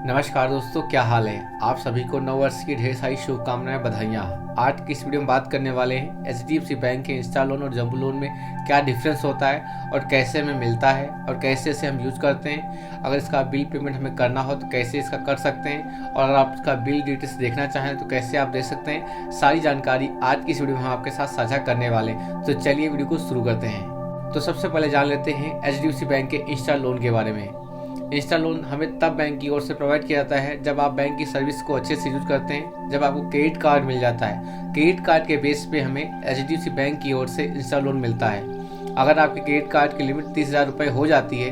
नमस्कार दोस्तों, क्या हाल है। आप सभी को नव वर्ष की ढेर सारी शुभकामनाएं, बधाइयाँ। आज की इस वीडियो में बात करने वाले हैं एचडीएफसी बैंक के इंस्टा लोन और जंबो लोन में क्या डिफरेंस होता है और कैसे हमें मिलता है और कैसे इसे हम यूज करते हैं। अगर इसका बिल पेमेंट हमें करना हो तो कैसे इसका कर सकते हैं, और अगर आप इसका बिल डिटेल्स देखना चाहें तो कैसे आप देख सकते हैं। सारी जानकारी आज की इस वीडियो में हम आपके साथ साझा करने वाले हैं। तो चलिए वीडियो को शुरू करते हैं। तो सबसे पहले जान लेते हैं एचडीएफसी बैंक के इंस्टा लोन के बारे में। इंस्टा लोन हमें तब बैंक की ओर से प्रोवाइड किया जाता है जब आप बैंक की सर्विस को अच्छे से यूज करते हैं, जब आपको क्रेडिट कार्ड मिल जाता है। क्रेडिट कार्ड के बेस पे हमें एचडीएफसी बैंक की ओर से इंस्टा लोन मिलता है। अगर आपके क्रेडिट कार्ड की लिमिट 30,000 रुपये हो जाती है,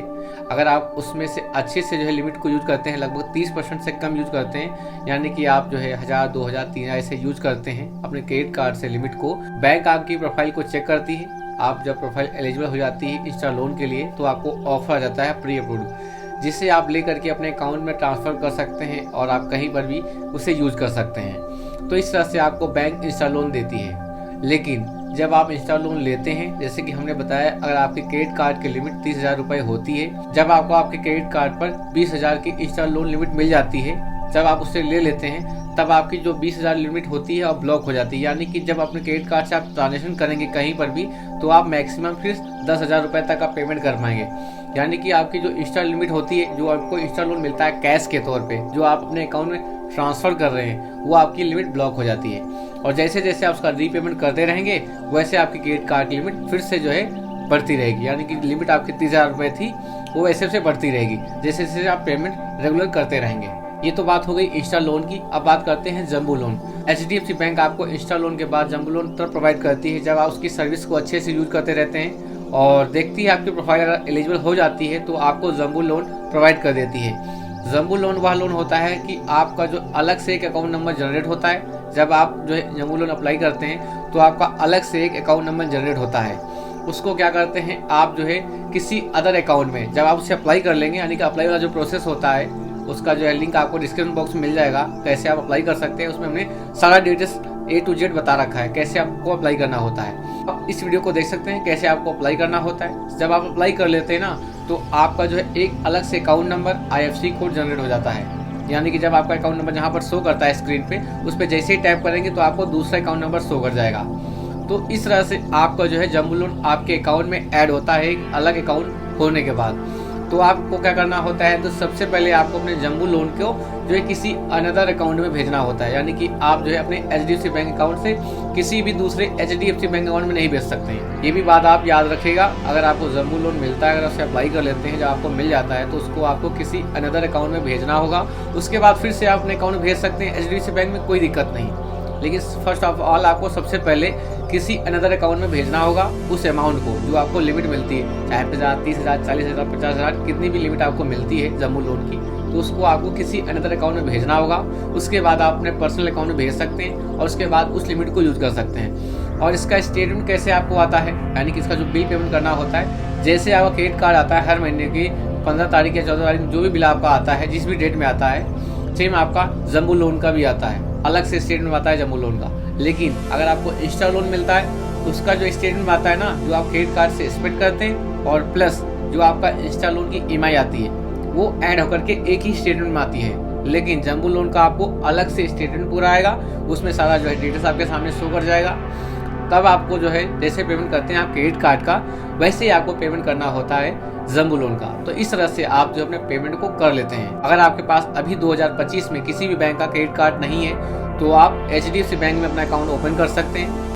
अगर आप उसमें से अच्छे से लिमिट को यूज करते हैं, लगभग 30% से कम यूज करते हैं, यानी कि आप 1000, 2000, 3000 ऐसे यूज करते हैं अपने क्रेडिट कार्ड से लिमिट को, बैंक आपकी प्रोफाइल को चेक करती है। आप जब प्रोफाइल एलिजिबल हो जाती है इंस्टा लोन के लिए तो आपको ऑफर आ जाता है प्री अप्रूव्ड, जिसे आप लेकर के अपने अकाउंट में ट्रांसफ़र कर सकते हैं और आप कहीं पर भी उसे यूज कर सकते हैं। तो इस तरह से आपको बैंक इंस्टा लोन देती है। लेकिन जब आप इंस्टा लोन लेते हैं, जैसे कि हमने बताया, अगर आपके क्रेडिट कार्ड की लिमिट 30,000 रुपये होती है, जब आपको आपके क्रेडिट कार्ड पर 20,000 की इंस्टा लोन लिमिट मिल जाती है, जब आप उससे ले लेते हैं, तब आपकी जो 20,000 लिमिट होती है और ब्लॉक हो जाती है। यानी कि जब अपने क्रेडिट कार्ड से आप ट्रांजेक्शन करेंगे कहीं पर भी, तो आप मैक्सिमम फिर 10,000 रुपये तक आप पेमेंट कर पाएंगे। यानी कि आपकी जो इंस्टा लिमिट होती है, जो आपको इंस्टा लोन मिलता है कैश के तौर पे, जो आप अपने अकाउंट में ट्रांसफ़र कर रहे हैं, वो आपकी लिमिट ब्लॉक हो जाती है। और जैसे जैसे आप उसका रीपेमेंट करते रहेंगे, वैसे आपकी क्रेडिट कार्ड की लिमिट फिर से बढ़ती रहेगी। यानी कि लिमिट आपकी 30,000 रुपये थी, वो वैसे वैसे बढ़ती रहेगी जैसे जैसे आप पेमेंट रेगुलर करते रहेंगे। ये तो बात हो गई इंस्टा लोन की। अब बात करते हैं जंबो लोन। एचडीएफसी बैंक आपको इंस्टा लोन के बाद जंबो लोन तब प्रोवाइड करती है जब आप उसकी सर्विस को अच्छे से यूज करते रहते हैं और देखती है आपकी प्रोफाइल अगर एलिजिबल हो जाती है तो आपको जंबो लोन प्रोवाइड कर देती है। जंबो लोन वह लोन होता है कि आपका जो अलग से एक अकाउंट नंबर जनरेट होता है। जब आप जंबो लोन अप्लाई करते हैं तो आपका अलग से एक अकाउंट नंबर जनरेट होता है। उसको क्या करते हैं आप किसी अदर अकाउंट में जब आप उसे अप्लाई कर लेंगे, यानी कि अप्लाई वाला जो प्रोसेस होता है उसका लिंक आपको डिस्क्रिप्शन बॉक्स में मिल जाएगा, कैसे आप अप्लाई कर सकते हैं। उसमें हमने सारा डिटेल्स A to Z बता रखा है कैसे आपको अप्लाई करना होता है। आप इस वीडियो को देख सकते हैं कैसे आपको अप्लाई करना होता है। जब आप अप्लाई कर लेते हैं ना, तो आपका एक अलग से account number IFSC code generate हो जाता है। यानी कि जब आपका अकाउंट नंबर जहाँ पर शो करता है स्क्रीन पे, उस पर जैसे ही टैप करेंगे तो आपको दूसरा अकाउंट नंबर शो कर जाएगा। तो इस तरह से आपका जंबो लोन आपके अकाउंट में ऐड होता है एक अलग अकाउंट होने के बाद। तो आपको क्या करना होता है, तो सबसे पहले आपको अपने जंबो लोन को किसी अनदर अकाउंट में भेजना होता है। यानी कि आप अपने एचडीएफसी बैंक अकाउंट से किसी भी दूसरे एचडीएफसी बैंक अकाउंट में नहीं भेज सकते हैं। ये भी बात आप याद रखिएगा। अगर आपको जंबो लोन मिलता है, अगर उसे अप्लाई कर लेते हैं, जब आपको मिल जाता है, तो उसको आपको किसी अनदर अकाउंट में भेजना होगा। उसके बाद फिर से आप अपने अकाउंट में भेज सकते हैं एचडीएफसी बैंक में, कोई दिक्कत नहीं। लेकिन फर्स्ट ऑफ ऑल आपको सबसे पहले किसी अनदर अकाउंट में भेजना होगा उस अमाउंट को जो आपको लिमिट मिलती है, चाहे 50,000, 30,000, 40,000, 50,000, कितनी भी लिमिट आपको मिलती है जंबो लोन की, तो उसको आपको किसी अनदर अकाउंट में भेजना होगा। उसके बाद आप अपने पर्सनल अकाउंट में भेज सकते हैं और उसके बाद उस लिमिट को यूज कर सकते हैं। और इसका स्टेटमेंट कैसे आपको आता है, यानी कि इसका जो बिल पेमेंट करना होता है, जैसे आपका क्रेडिट कार्ड आता है हर महीने की 15 तारीख या 14 तारीख जो भी बिल आपका आता है, जिस भी डेट में आता है, सेम आपका जंबो लोन का भी आता है। अलग से स्टेटमेंट आता है जंबो लोन का। लेकिन अगर आपको इंस्टा लोन मिलता है तो उसका स्टेटमेंट आता है ना, जो आप क्रेडिट कार्ड से स्प्लिट करते हैं, और प्लस जो आपका इंस्टा लोन की EMI आती है, वो ऐड होकर के एक ही स्टेटमेंट में आती है। लेकिन जंबो लोन का आपको अलग से स्टेटमेंट पूरा आएगा, उसमें सारा डिटेल्स आपके सामने शो कर जाएगा। तब आपको जैसे पेमेंट करते हैं आप क्रेडिट कार्ड का, वैसे ही आपको पेमेंट करना होता है जंबो लोन का। तो इस तरह से आप अपने पेमेंट को कर लेते हैं। अगर आपके पास अभी 2025 में किसी भी बैंक का क्रेडिट कार्ड नहीं है, तो आप एचडीएफसी बैंक में अपना अकाउंट ओपन कर सकते हैं।